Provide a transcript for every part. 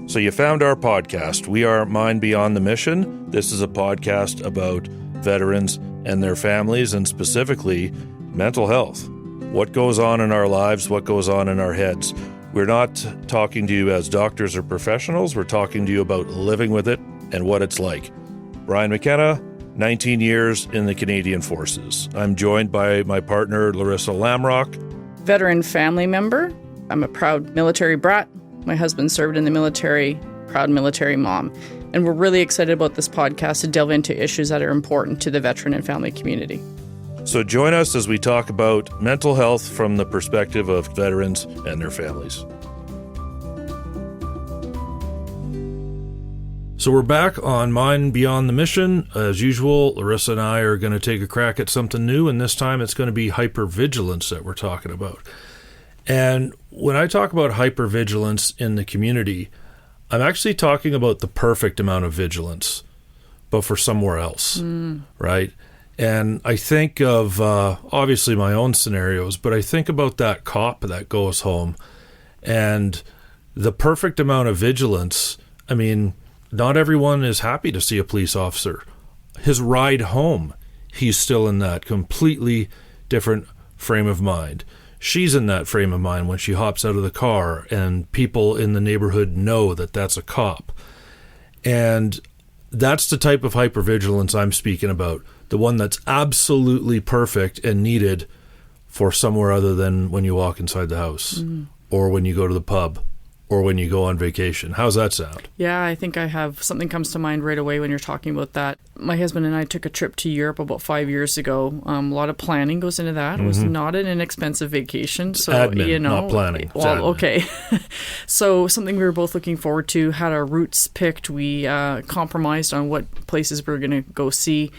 So you found our podcast. We are Mind Beyond the Mission. This is a podcast about veterans and their families, and specifically mental health. What goes on in our lives, what goes on in our heads. We're not talking to you as doctors or professionals. We're talking to you about living with it and what it's like. Brian McKenna, 19 years in the Canadian Forces. I'm joined by my partner, Laryssa Lamrock. Veteran family member. I'm a proud military brat. My husband served in the military, proud military mom. And we're really excited about this podcast to delve into issues that are important to the veteran and family community. So join us as we talk about mental health from the perspective of veterans and their families. So we're back on Mind Beyond the Mission. As usual, Laryssa and I are going to take a crack at something new, and this time it's going to be hypervigilance that we're talking about. And when I talk about hypervigilance in the community, I'm actually talking about the perfect amount of vigilance, but for somewhere else, right? And I think of, obviously, my own scenarios, but I think about that cop that goes home and the perfect amount of vigilance. I mean, not everyone is happy to see a police officer. His ride home, he's still in that completely different frame of mind. She's in that frame of mind when she hops out of the car and people in the neighborhood know that that's a cop. And that's the type of hypervigilance I'm speaking about. The one that's absolutely perfect and needed for somewhere other than when you walk inside the house or when you go to the pub or when you go on vacation. How's that sound? Yeah, I think I have something comes to mind right away when you're talking about that. My husband and I took a trip to Europe about 5 years ago. A lot of planning goes into that. It was not an inexpensive vacation. So, admin, not planning. Well, okay. So something we were both looking forward to, had our routes picked. We compromised on what places we were going to go see.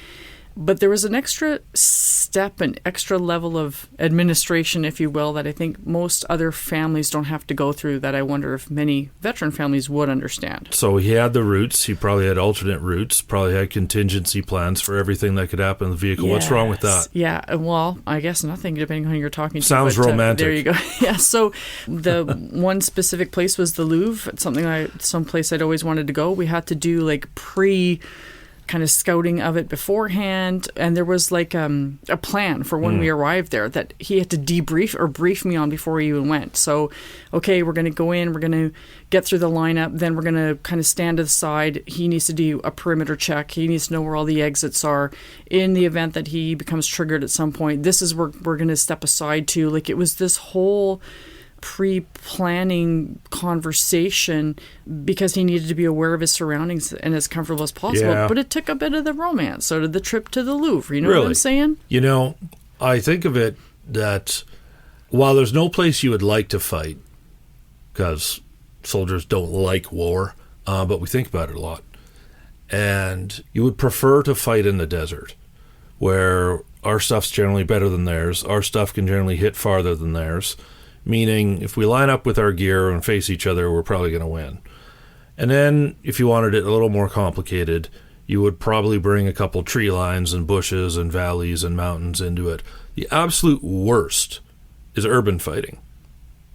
But there was an extra step, an extra level of administration, if you will, that I think most other families don't have to go through, that I wonder if many veteran families would understand. So he had the routes. He probably had alternate routes, probably had contingency plans for everything that could happen in the vehicle. Yes. What's wrong with that? Yeah, well, I guess nothing, depending on who you're talking to. Sounds romantic. There you go. Yeah, so the one specific place was the Louvre. It's someplace I'd always wanted to go. We had to do like kind of scouting of it beforehand, and there was like a plan for when we arrived there that he had to debrief or brief me on before he even went. So, okay, we're going to go in, we're going to get through the lineup, then we're going to kind of stand to the side. He needs to do a perimeter check. He needs to know where all the exits are. In the event that he becomes triggered at some point, this is where we're going to step aside to. Like, it was this whole pre-planning conversation because he needed to be aware of his surroundings and as comfortable as possible. Yeah. But it took a bit of the romance. So did the trip to the Louvre. You know what I'm saying? You know, I think of it that while there's no place you would like to fight, because soldiers don't like war, but we think about it a lot, and you would prefer to fight in the desert where our stuff's generally better than theirs. Our stuff can generally hit farther than theirs. Meaning, if we line up with our gear and face each other, we're probably going to win. And then, if you wanted it a little more complicated, you would probably bring a couple tree lines and bushes and valleys and mountains into it. The absolute worst is urban fighting,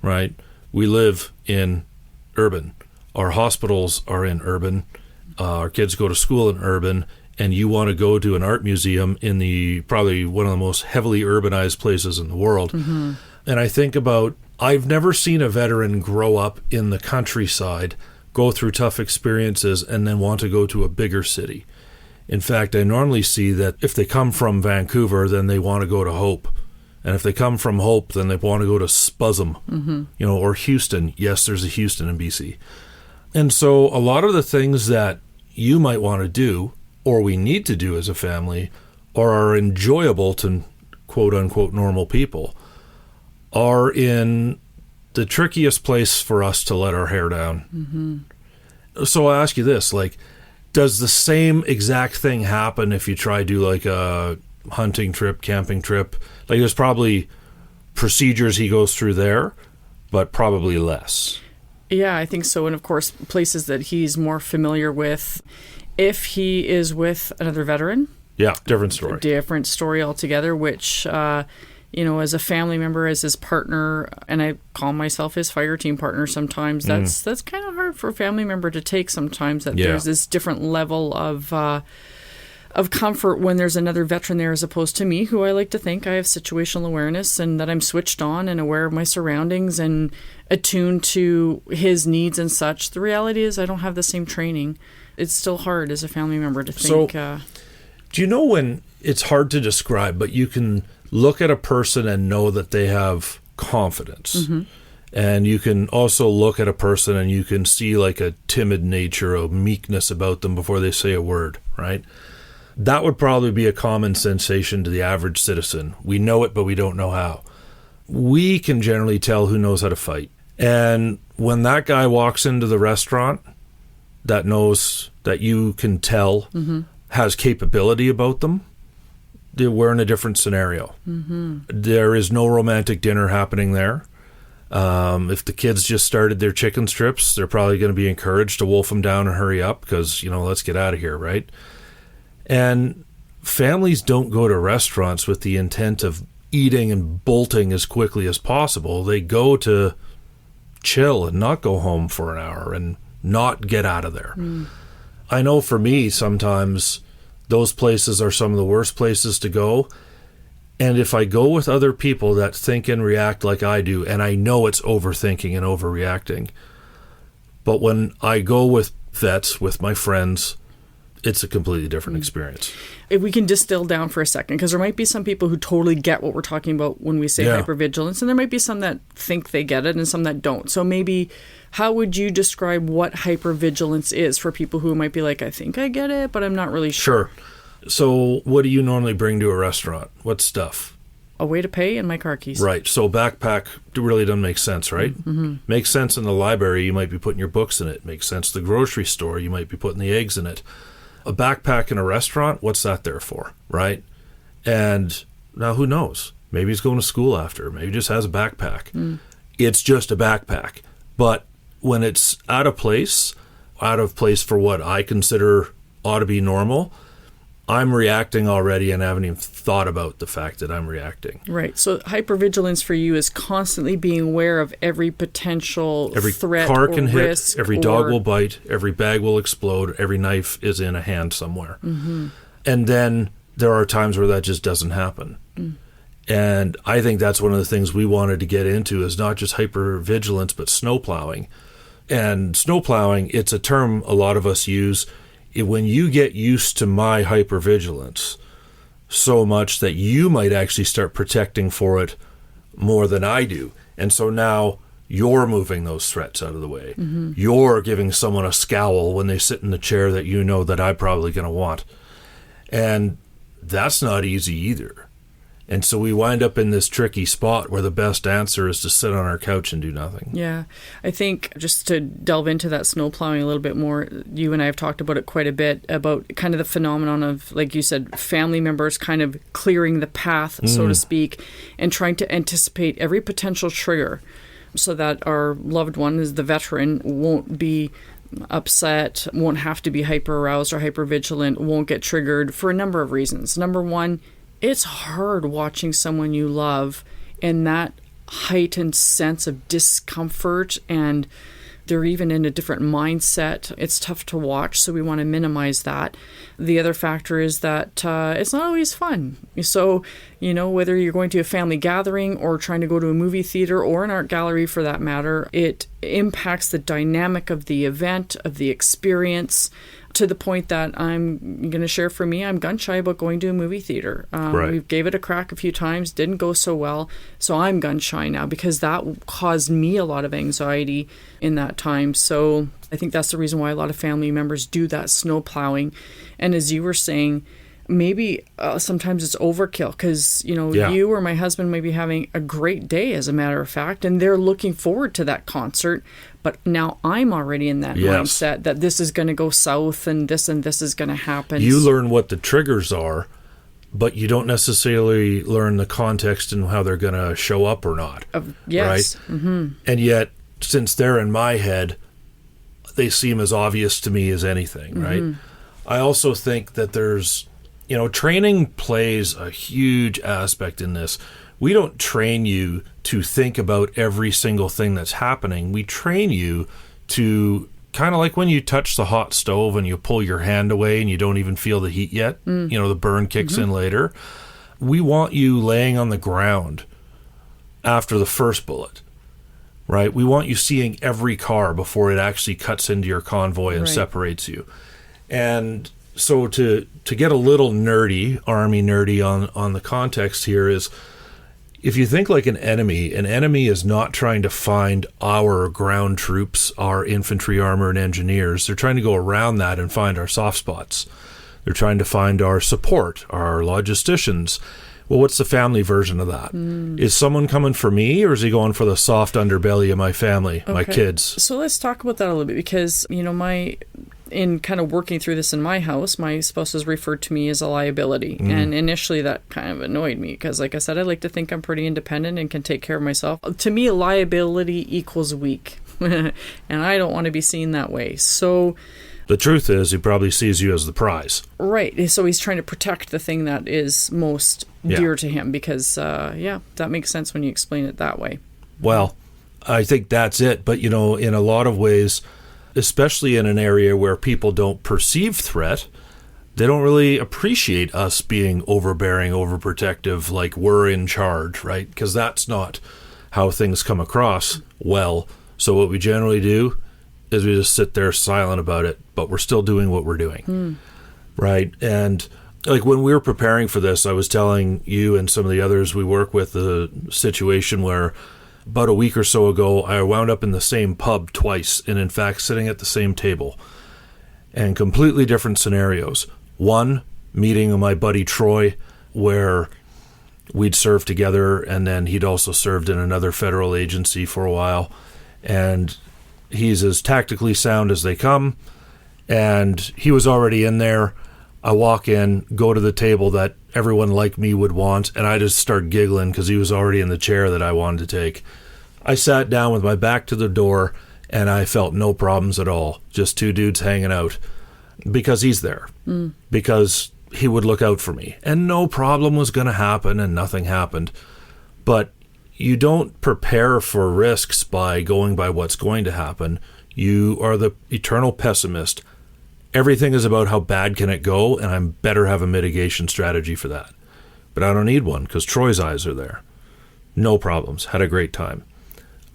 right? We live in urban. Our hospitals are in urban. Our kids go to school in urban. And you want to go to an art museum in probably one of the most heavily urbanized places in the world. Mm-hmm. And I think about, I've never seen a veteran grow up in the countryside, go through tough experiences, and then want to go to a bigger city. In fact, I normally see that if they come from Vancouver, then they want to go to Hope. And if they come from Hope, then they want to go to Spuzzum, or Houston. Yes, there's a Houston in BC. And so a lot of the things that you might want to do, or we need to do as a family, or are enjoyable to quote-unquote normal people, are in the trickiest place for us to let our hair down. Mm-hmm. So I ask you this, like, does the same exact thing happen if you try to do like a hunting trip, camping trip? Like, there's probably procedures he goes through there, but probably less. Yeah, I think so. And of course, places that he's more familiar with. If he is with another veteran. Yeah, different story. Different story altogether, which, as a family member, as his partner, and I call myself his fire team partner sometimes, that's kind of hard hard for a family member to take sometimes, that Yeah. there's this different level of comfort when there's another veteran there, as opposed to me, who I like to think I have situational awareness and that I'm switched on and aware of my surroundings and attuned to his needs and such. The reality is I don't have the same training. It's still hard as a family member to think. Do you know when it's hard to describe, but you can look at a person and know that they have confidence? Mm-hmm. And you can also look at a person and you can see like a timid nature, a meekness about them before they say a word, right? That would probably be a common sensation to the average citizen. We know it, but we don't know how. We can generally tell who knows how to fight. And when that guy walks into the restaurant that knows that you can tell Mm-hmm. has capability about them, we're in a different scenario. Mm-hmm. There is no romantic dinner happening there. If the kids just started their chicken strips, they're probably going to be encouraged to wolf them down and hurry up because, let's get out of here, right? And families don't go to restaurants with the intent of eating and bolting as quickly as possible. They go to chill and not go home for an hour and not get out of there. I know for me, sometimes those places are some of the worst places to go. And if I go with other people that think and react like I do, and I know it's overthinking and overreacting, but when I go with vets, with my friends, it's a completely different experience. If we can distill down for a second, because there might be some people who totally get what we're talking about when we say hypervigilance, and there might be some that think they get it and some that don't. So maybe how would you describe what hypervigilance is for people who might be like, I think I get it, but I'm not really sure? So what do you normally bring to a restaurant? What stuff? A way to pay and my car keys. Right. So backpack really doesn't make sense, right? Mm-hmm. Makes sense in the library. You might be putting your books in it. Makes sense in the grocery store. You might be putting the eggs in it. A backpack in a restaurant, what's that there for, right? And now who knows? Maybe he's going to school after. Maybe he just has a backpack. It's just a backpack. But when it's out of place for what I consider ought to be normal, I'm reacting already and I haven't even thought about the fact that I'm reacting. Right. So hypervigilance for you is constantly being aware of every potential threat car or can risk. Hit, every dog will bite, every bag will explode, every knife is in a hand somewhere. Mm-hmm. And then there are times where that just doesn't happen. And I think that's one of the things we wanted to get into is not just hypervigilance, but snowplowing. And snowplowing, it's a term a lot of us use. When you get used to my hypervigilance so much that you might actually start protecting for it more than I do. And so now you're moving those threats out of the way. Mm-hmm. You're giving someone a scowl when they sit in the chair that you know that I'm probably going to want. And that's not easy either. And so we wind up in this tricky spot where the best answer is to sit on our couch and do nothing. Yeah. I think just to delve into that snow plowing a little bit more, you and I have talked about it quite a bit, about kind of the phenomenon of, like you said, family members kind of clearing the path, so to speak, and trying to anticipate every potential trigger so that our loved one, is the veteran, won't be upset, won't have to be hyper aroused or hyper vigilant, won't get triggered for a number of reasons. Number one, it's hard watching someone you love in that heightened sense of discomfort, and they're even in a different mindset. It's tough to watch, so we want to minimize that. The other factor is that it's not always fun. So, whether you're going to a family gathering or trying to go to a movie theater or an art gallery for that matter, it impacts the dynamic of the event, of the experience, to the point that I'm going to share for me, I'm gun shy about going to a movie theater. Right. We gave it a crack a few times, didn't go so well. So I'm gun shy now because that caused me a lot of anxiety in that time. So I think that's the reason why a lot of family members do that snow plowing. And as you were saying, maybe sometimes it's overkill because, you or my husband may be having a great day, as a matter of fact, and they're looking forward to that concert. But now I'm already in that mindset that this is going to go south and this is going to happen. You learn what the triggers are, but you don't necessarily learn the context and how they're going to show up or not. Yes. Right? Mm-hmm. And yet, since they're in my head, they seem as obvious to me as anything, right? I also think that there's, training plays a huge aspect in this. We don't train you to think about every single thing that's happening. We train you to kind of like when you touch the hot stove and you pull your hand away and you don't even feel the heat yet. The burn kicks in later. We want you laying on the ground after the first bullet, right? We want you seeing every car before it actually cuts into your convoy and separates you. And so to get a little nerdy, Army nerdy on the context here is, if you think like an enemy is not trying to find our ground troops, our infantry, armor, and engineers. They're trying to go around that and find our soft spots. They're trying to find our support, our logisticians. Well, what's the family version of that? Is someone coming for me, or is he going for the soft underbelly of my family, my kids? So let's talk about that a little bit, because, in kind of working through this in my house, my spouse has referred to me as a liability. And initially that kind of annoyed me because, like I said, I like to think I'm pretty independent and can take care of myself. To me, liability equals weak. And I don't want to be seen that way. So the truth is, he probably sees you as the prize. Right. So he's trying to protect the thing that is most dear to him because, that makes sense when you explain it that way. Well, I think that's it. But, in a lot of ways, especially in an area where people don't perceive threat, they don't really appreciate us being overbearing, overprotective, like we're in charge, right? Because that's not how things come across well. So what we generally do is we just sit there silent about it, but we're still doing what we're doing, right? And like when we were preparing for this, I was telling you and some of the others we work with the situation where about a week or so ago, I wound up in the same pub twice, and in fact, sitting at the same table. And completely different scenarios. One, meeting my buddy Troy, where we'd served together, and then he'd also served in another federal agency for a while. And he's as tactically sound as they come, and he was already in there. I walk in, go to the table that everyone like me would want, and I just start giggling because he was already in the chair that I wanted to take. I sat down with my back to the door, and I felt no problems at all. Just two dudes hanging out because he's there, because he would look out for me. And no problem was going to happen, and nothing happened. But you don't prepare for risks by going by what's going to happen. You are the eternal pessimist. Everything is about how bad can it go, and I better have a mitigation strategy for that. But I don't need one because Troy's eyes are there. No problems. Had a great time.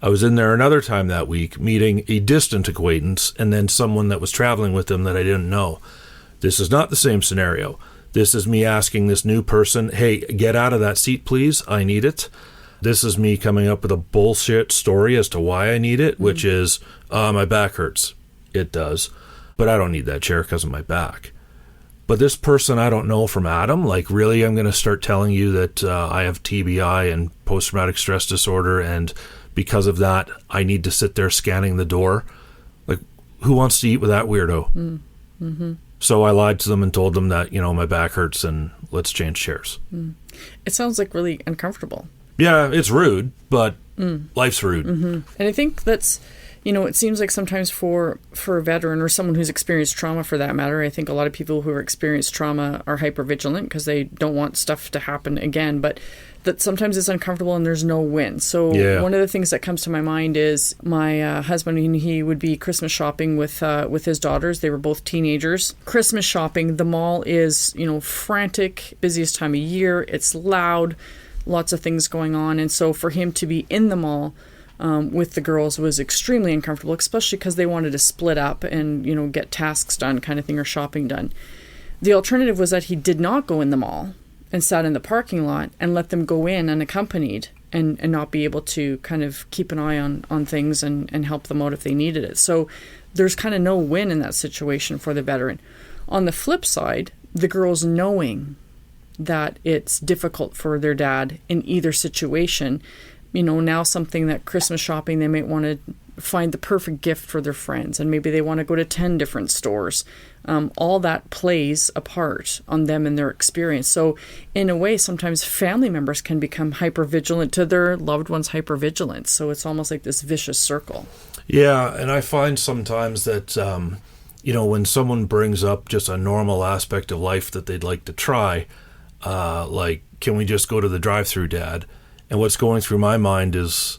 I was in there another time that week, meeting a distant acquaintance and then someone that was traveling with them that I didn't know. This is not the same scenario. This is me asking this new person, hey, get out of that seat, please. I need it. This is me coming up with a bullshit story as to why I need it, which is, my back hurts. It does. But I don't need that chair because of my back. But this person I don't know from Adam, like really I'm going to start telling you that I have TBI and post-traumatic stress disorder, and because of that, I need to sit there scanning the door. Like, who wants to eat with that weirdo? So I lied to them and told them that, my back hurts and let's change chairs. It sounds like really uncomfortable. Yeah, it's rude, but life's rude. And I think that's, it seems like sometimes for a veteran or someone who's experienced trauma for that matter, I think a lot of people who are experienced trauma are hypervigilant because they don't want stuff to happen again, but that sometimes it's uncomfortable and there's no win. So one of the things that comes to my mind is my husband, he would be Christmas shopping with his daughters. They were both teenagers. Christmas shopping, the mall is, frantic, busiest time of year. It's loud, lots of things going on. And so for him to be in the mall with the girls was extremely uncomfortable, especially because they wanted to split up and, get tasks done kind of thing or shopping done. The alternative was that he did not go in the mall and sat in the parking lot and let them go in unaccompanied and not be able to kind of keep an eye on things and help them out if they needed it. So there's kind of no win in that situation for the veteran. On the flip side, the girls knowing that it's difficult for their dad in either situation, now something that Christmas shopping, they might want to find the perfect gift for their friends, and maybe they want to go to 10 different stores. All that plays a part on them and their experience. So in a way, sometimes family members can become hypervigilant to their loved ones' hypervigilance. So it's almost like this vicious circle. Yeah, and I find sometimes that, when someone brings up just a normal aspect of life that they'd like to try, like, can we just go to the drive-thru, Dad? And what's going through my mind is,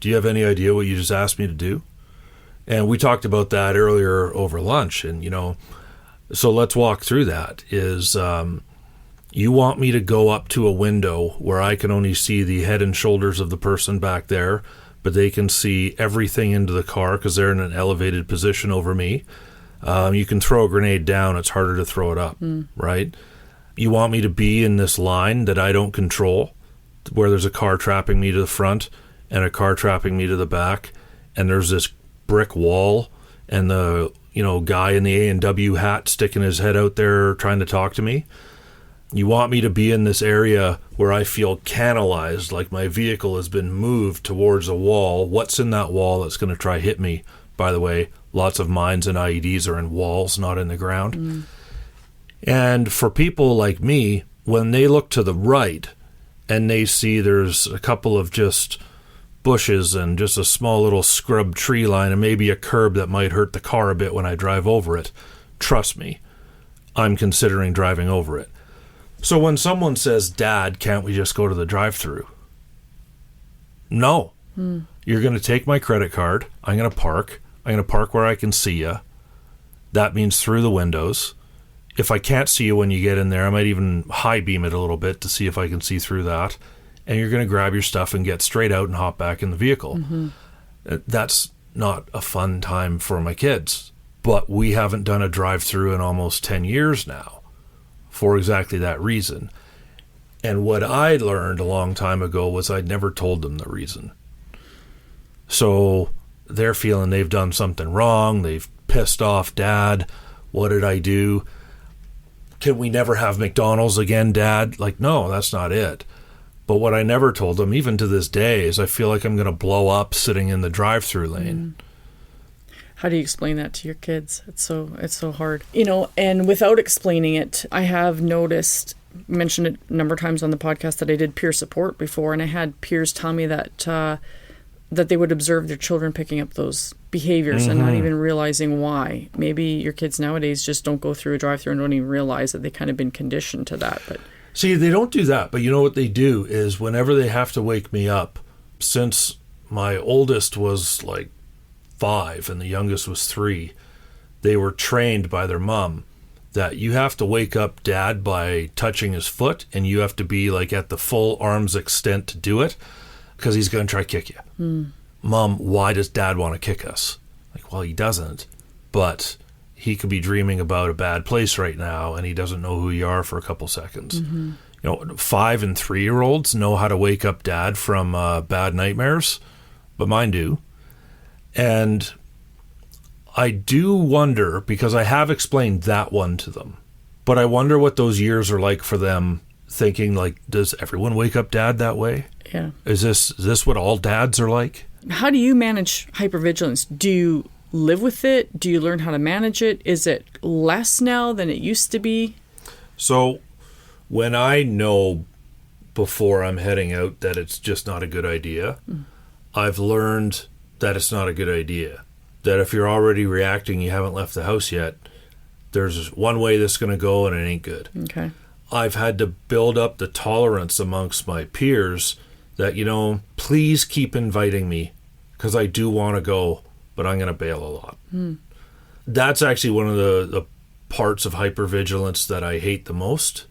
do you have any idea what you just asked me to do? And we talked about that earlier over lunch. And, so let's walk through that. Is you want me to go up to a window where I can only see the head and shoulders of the person back there, but they can see everything into the car because they're in an elevated position over me. You can throw a grenade down. It's harder to throw it up, right? You want me to be in this line that I don't control, where there's a car trapping me to the front and a car trapping me to the back, and there's this brick wall and the guy in the A&W hat sticking his head out there trying to talk to me. You want me to be in this area where I feel canalized, like my vehicle has been moved towards a wall. What's in that wall that's going to try hit me? By the way, lots of mines and IEDs are in walls, not in the ground. And for people like me, when they look to the right and they see there's a couple of just bushes and just a small little scrub tree line and maybe a curb that might hurt the car a bit when I drive over it, trust me, I'm considering driving over it. So when someone says, Dad, can't we just go to the drive-thru? No. You're going to take my credit card. I'm going to park. I'm going to park where I can see you. That means through the windows. If I can't see you when you get in there, I might even high beam it a little bit to see if I can see through that. And you're going to grab your stuff and get straight out and hop back in the vehicle. That's not a fun time for my kids. But we haven't done a drive-thru in almost 10 years now for exactly that reason. And what I learned a long time ago was I'd never told them the reason. So they're feeling they've done something wrong. They've pissed off Dad. What did I do? Can we never have McDonald's again, Dad? Like, no, that's not it. But what I never told them, even to this day, is I feel like I'm going to blow up sitting in the drive-thru lane. How do you explain that to your kids? It's so hard. And without explaining it, I have noticed, mentioned it a number of times on the podcast, that I did peer support before, and I had peers tell me that they would observe their children picking up those behaviors and not even realizing why. Maybe your kids nowadays just don't go through a drive-thru and don't even realize that they've kind of been conditioned to that. But see, they don't do that, but you know what they do is whenever they have to wake me up, since my oldest was like 5 and the youngest was 3, they were trained by their mom that you have to wake up Dad by touching his foot, and you have to be like at the full arm's extent to do it, because he's going to try to kick you. Mom, why does Dad want to kick us? Like, well, he doesn't, but he could be dreaming about a bad place right now, and he doesn't know who you are for a couple seconds. 5 and 3-year-olds know how to wake up Dad from bad nightmares, but mine do. And I do wonder, because I have explained that one to them, but I wonder what those years are like for them, thinking like, does everyone wake up Dad that way? Yeah. Is this what all dads are like? How do you manage hypervigilance? Do you live with it? Do you learn how to manage it? Is it less now than it used to be? So when I know before I'm heading out that it's just not a good idea, I've learned that it's not a good idea. That if you're already reacting, you haven't left the house yet, there's one way this is going to go and it ain't good. Okay. I've had to build up the tolerance amongst my peers that, please keep inviting me because I do want to go, but I'm going to bail a lot. That's actually one of the parts of hypervigilance that I hate the most.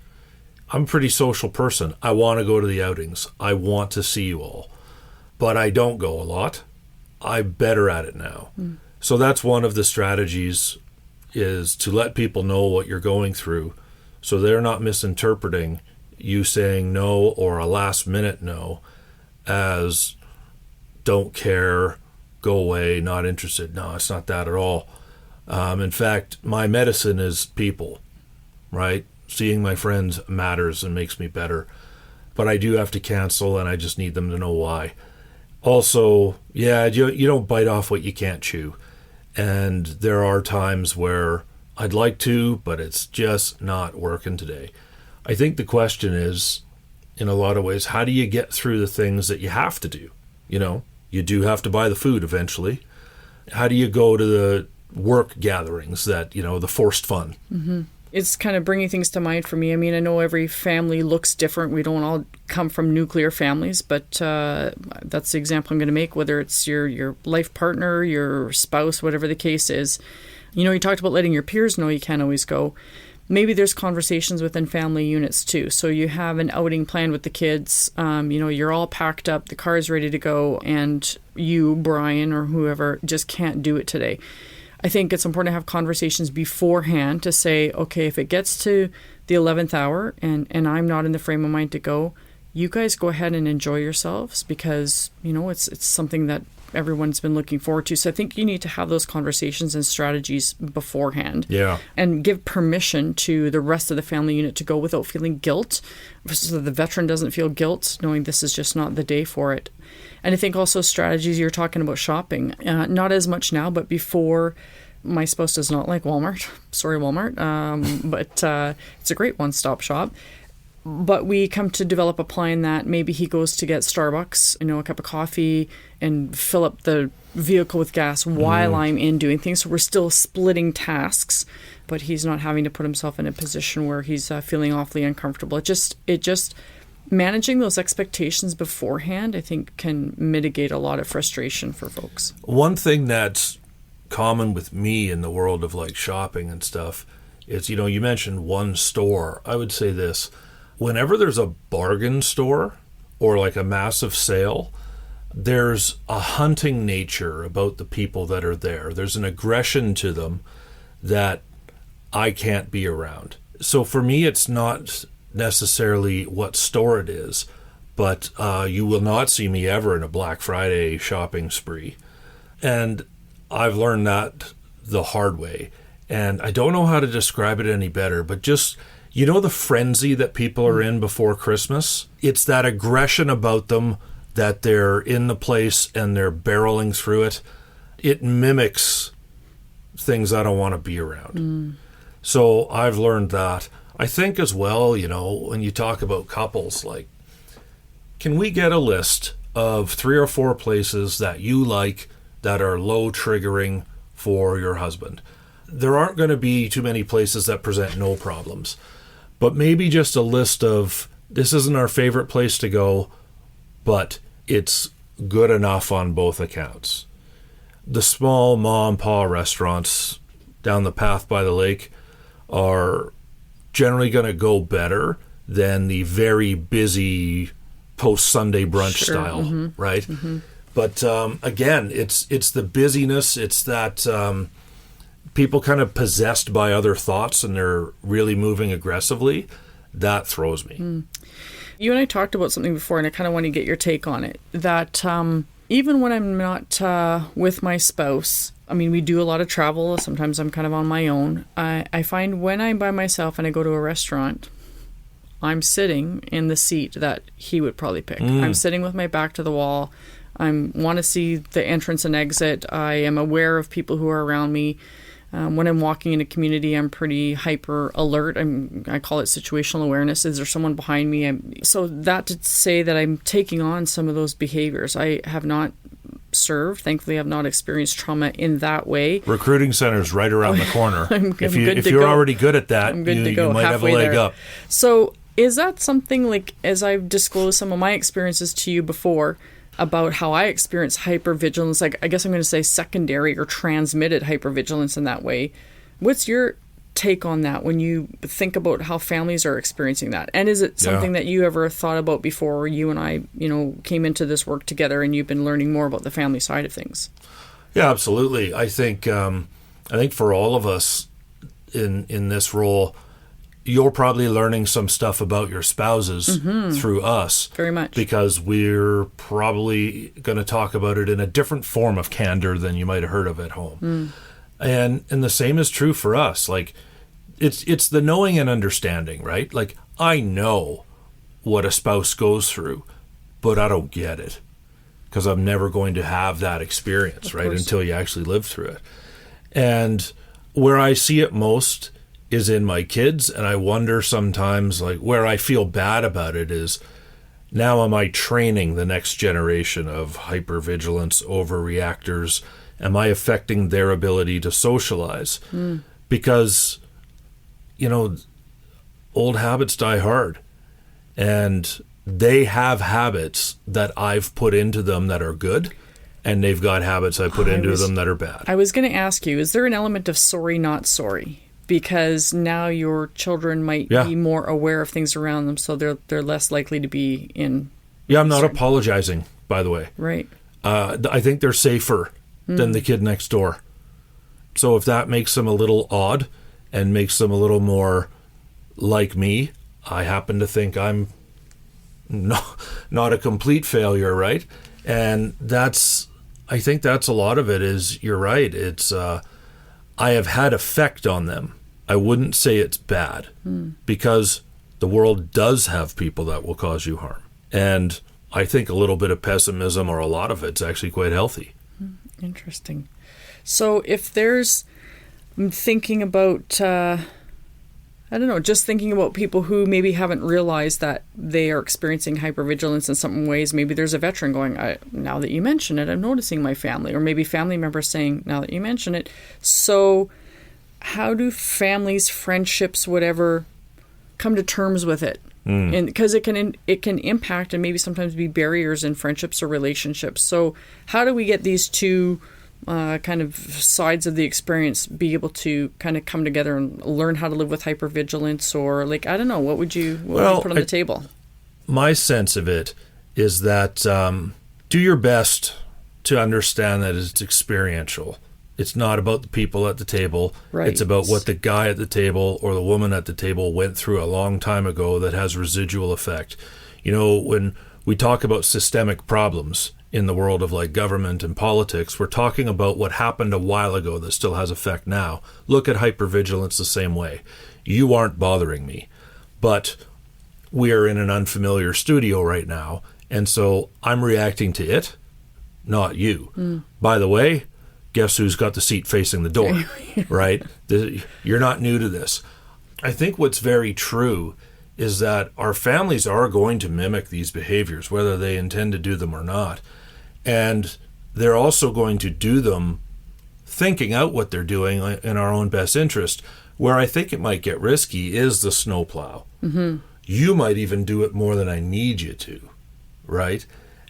I'm a pretty social person. I want to go to the outings. I want to see you all, but I don't go a lot. I'm better at it now. So that's one of the strategies, is to let people know what you're going through so they're not misinterpreting you saying no or a last minute no as don't care, go away, not interested. No, it's not that at all. In fact, my medicine is people, right? Seeing my friends matters and makes me better. But I do have to cancel, and I just need them to know why. Also, you don't bite off what you can't chew. And there are times where I'd like to, but it's just not working today. I think the question is, in a lot of ways, how do you get through the things that you have to do? You do have to buy the food eventually. How do you go to the work gatherings that, the forced fun? it's kind of bringing things to mind for me. I mean, I know every family looks different. We don't all come from nuclear families, but that's the example I'm going to make, whether it's your life partner, your spouse, whatever the case is. You know, you talked about letting your peers know you can't always go. Maybe there's conversations within family units too. So you have an outing planned with the kids. You know, you're all packed up, the car's ready to go, and you, Brian, or whoever, just can't do it today. I think it's important to have conversations beforehand to say, okay, if it gets to the 11th hour and I'm not in the frame of mind to go, you guys go ahead and enjoy yourselves, because, you know, it's something that everyone's been looking forward to. So I think you need to have those conversations and strategies beforehand. Yeah. And give permission to the rest of the family unit to go without feeling guilt, so the veteran doesn't feel guilt, knowing this is just not the day for it. And I think also strategies, you're talking about shopping. Not as much now, but before, my spouse does not like Walmart. Sorry, Walmart. But it's a great one-stop shop. But we come to develop a plan that maybe he goes to get Starbucks, you know, a cup of coffee, and fill up the vehicle with gas while I'm in doing things. So we're still splitting tasks, but he's not having to put himself in a position where he's feeling awfully uncomfortable. It just managing those expectations beforehand, I think, can mitigate a lot of frustration for folks. One thing that's common with me in the world of like shopping and stuff is, you know, you mentioned one store. I would say this: whenever there's a bargain store or like a massive sale, there's a hunting nature about the people that are there. There's an aggression to them that I can't be around. So for me, it's not necessarily what store it is, but you will not see me ever in a Black Friday shopping spree. And I've learned that the hard way. And I don't know how to describe it any better, but just, you know, the frenzy that people are in before Christmas? It's that aggression about them, that they're in the place and they're barreling through it. It mimics things I don't want to be around. So I've learned that. I think as well, you know, when you talk about couples, like, can we get a list of 3 or 4 places that you like that are low triggering for your husband? There aren't going to be too many places that present no problems, but maybe just a list of, this isn't our favorite place to go, but it's good enough on both accounts. The small mom and pa restaurants down the path by the lake are generally going to go better than the very busy post-Sunday brunch style, right? But again, it's the busyness, it's that people kind of possessed by other thoughts and they're really moving aggressively. That throws me. You and I talked about something before, and I kind of want to get your take on it, that even when I'm not with my spouse, I mean, we do a lot of travel. Sometimes I'm kind of on my own. I find when I'm by myself and I go to a restaurant, I'm sitting in the seat that he would probably pick. I'm sitting with my back to the wall. I want to see the entrance and exit. I am aware of people who are around me. When I'm walking in a community, I'm pretty hyper alert. I call it situational awareness. Is there someone behind me? So that to say that I'm taking on some of those behaviors. I have not served. Thankfully, I've not experienced trauma in that way. Recruiting center's right around the corner. If you're already good at that, I'm good to go. You might have a leg up. So is that something, like, as I've disclosed some of my experiences to you before, about how I experience hypervigilance, like, I guess I'm going to say secondary or transmitted hypervigilance in that way. What's your take on that when you think about how families are experiencing that? And is it something that you ever thought about before you and I, you know, came into this work together and you've been learning more about the family side of things? Yeah, absolutely. I think for all of us in this role, you're probably learning some stuff about your spouses through us. Very much. Because we're probably going to talk about it in a different form of candor than you might have heard of at home. And the same is true for us. Like, it's the knowing and understanding, right? Like, I know what a spouse goes through, but I don't get it because I'm never going to have that experience, right? Until you actually live through it. And where I see it most is in my kids, and I wonder sometimes, like, where I feel bad about it is, now am I training the next generation of hypervigilance overreactors? Am I affecting their ability to socialize? Because old habits die hard. And they have habits that I've put into them that are good, and they've got habits I put into them that are bad. I was going to ask you, is there an element of sorry, not sorry? Because now your children might be more aware of things around them, so they're less likely to be in... Yeah, I'm not apologizing, by the way. Right. I think they're safer than the kid next door. So if that makes them a little odd and makes them a little more like me, I happen to think I'm not a complete failure, right? And I think that's a lot of it is, you're right. It's, I have had effect on them. I wouldn't say it's bad because the world does have people that will cause you harm. And I think a little bit of pessimism, or a lot of it's actually quite healthy. Interesting. So if I'm thinking about, just thinking about people who maybe haven't realized that they are experiencing hypervigilance in some ways. Maybe there's a veteran going, now that you mention it, I'm noticing my family. Or maybe family members saying, now that you mention it. So how do families, friendships, whatever, come to terms with it? And because it can impact and maybe sometimes be barriers in friendships or relationships. So how do we get these two kind of sides of the experience be able to kind of come together and learn how to live with hypervigilance? Or what would you put on the table? My sense of it is that do your best to understand that it's experiential. It's not about the people at the table. Right. It's about what the guy at the table or the woman at the table went through a long time ago that has residual effect. When we talk about systemic problems in the world of like government and politics, we're talking about what happened a while ago that still has effect now. Look at hypervigilance the same way. You aren't bothering me, but we are in an unfamiliar studio right now, and so I'm reacting to it, not you. By the way, guess who's got the seat facing the door, right? You're not new to this. I think what's very true is that our families are going to mimic these behaviors, whether they intend to do them or not. And they're also going to do them thinking out what they're doing in our own best interest. Where I think it might get risky is the snowplow. You might even do it more than I need you to, right?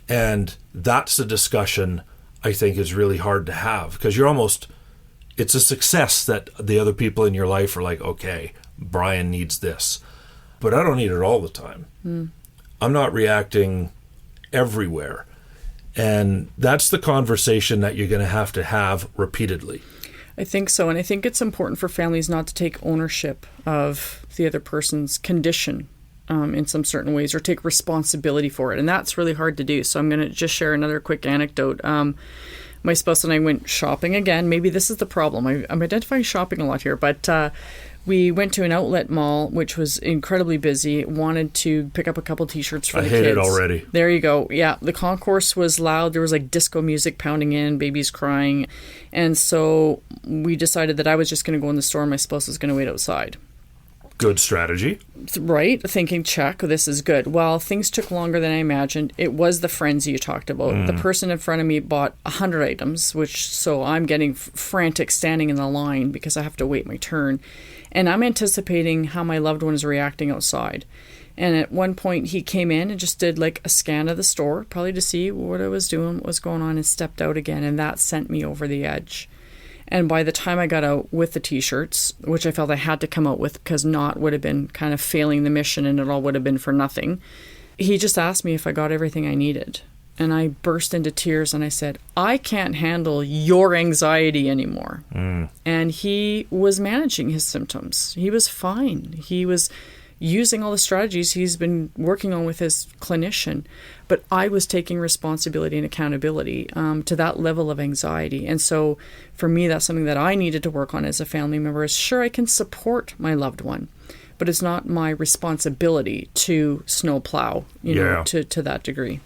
And that's a discussion I think is really hard to have, because it's a success that the other people in your life are like, okay, Brian needs this, but I don't need it all the time. I'm not reacting everywhere. And that's the conversation that you're going to have repeatedly. I think so. And I think it's important for families not to take ownership of the other person's condition in some certain ways, or take responsibility for it. And that's really hard to do. So I'm going to just share another quick anecdote. My spouse and I went shopping again. Maybe this is the problem. I'm identifying shopping a lot here, but we went to an outlet mall, which was incredibly busy. Wanted to pick up a couple T-shirts for the kids. I hate it already. There you go. Yeah, the concourse was loud. There was like disco music pounding in, babies crying. And so we decided that I was just going to go in the store and my spouse was going to wait outside. Good strategy. Right. Thinking, check, this is good. Well, things took longer than I imagined. It was the frenzy you talked about. The person in front of me bought 100 items, so I'm getting frantic standing in the line because I have to wait my turn. And I'm anticipating how my loved one is reacting outside. And at one point he came in and just did like a scan of the store, probably to see what I was doing, what was going on, and stepped out again. And that sent me over the edge. And by the time I got out with the T-shirts, which I felt I had to come out with because not would have been kind of failing the mission and it all would have been for nothing, he just asked me if I got everything I needed. And I burst into tears and I said, I can't handle your anxiety anymore. And he was managing his symptoms. He was fine. He was using all the strategies he's been working on with his clinician. But I was taking responsibility and accountability to that level of anxiety. And so for me, that's something that I needed to work on as a family member. Is sure, I can support my loved one, but it's not my responsibility to snowplow, to that degree.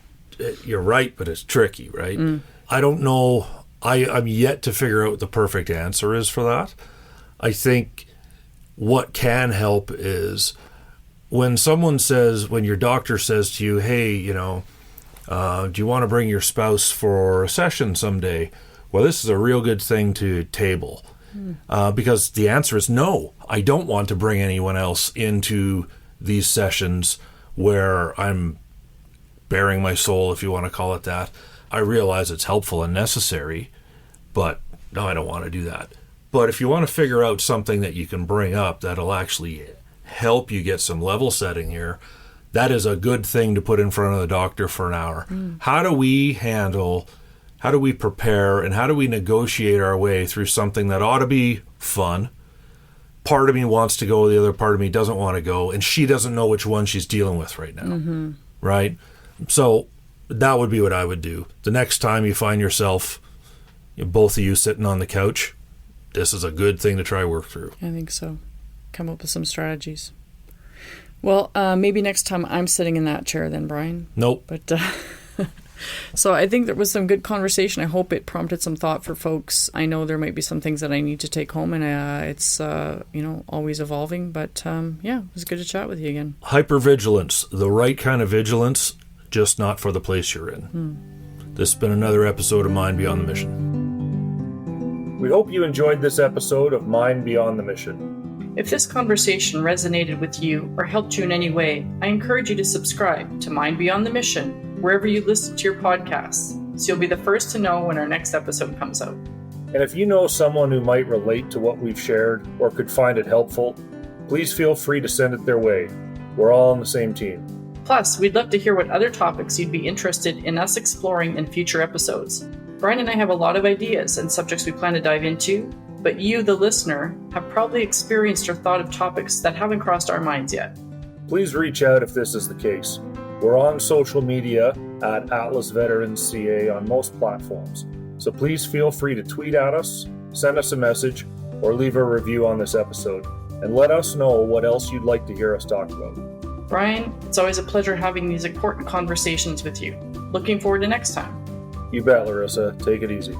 You're right, but it's tricky, right? I don't know. I'm yet to figure out what the perfect answer is for that. I think what can help is when your doctor says to you, hey, do you want to bring your spouse for a session someday? Well, this is a real good thing to table. Because the answer is no. I don't want to bring anyone else into these sessions where I'm bearing my soul, if you want to call it that. I realize it's helpful and necessary, but no, I don't want to do that. But if you want to figure out something that you can bring up that'll actually help you get some level setting here, that is a good thing to put in front of the doctor for an hour. How do we prepare, and how do we negotiate our way through something that ought to be fun? Part of me wants to go, the other part of me doesn't want to go, and she doesn't know which one she's dealing with right now, right? So that would be what I would do. The next time you find yourself, both of you sitting on the couch, this is a good thing to try work through. I think so. Come up with some strategies. Well, maybe next time I'm sitting in that chair then, Brian. Nope. But so I think there was some good conversation. I hope it prompted some thought for folks. I know there might be some things that I need to take home, and it's always evolving. But it was good to chat with you again. Hypervigilance, the right kind of vigilance, just not for the place you're in. This has been another episode of Mind Beyond the Mission. We hope you enjoyed this episode of Mind Beyond the Mission. If this conversation resonated with you or helped you in any way, I encourage you to subscribe to Mind Beyond the Mission wherever you listen to your podcasts, so you'll be the first to know when our next episode comes out. And if you know someone who might relate to what we've shared or could find it helpful, please feel free to send it their way. We're all on the same team. Plus, we'd love to hear what other topics you'd be interested in us exploring in future episodes. Brian and I have a lot of ideas and subjects we plan to dive into, but you, the listener, have probably experienced or thought of topics that haven't crossed our minds yet. Please reach out if this is the case. We're on social media at Atlas Veterans CA on most platforms, so please feel free to tweet at us, send us a message, or leave a review on this episode, and let us know what else you'd like to hear us talk about. Brian, it's always a pleasure having these important conversations with you. Looking forward to next time. You bet, Laryssa. Take it easy.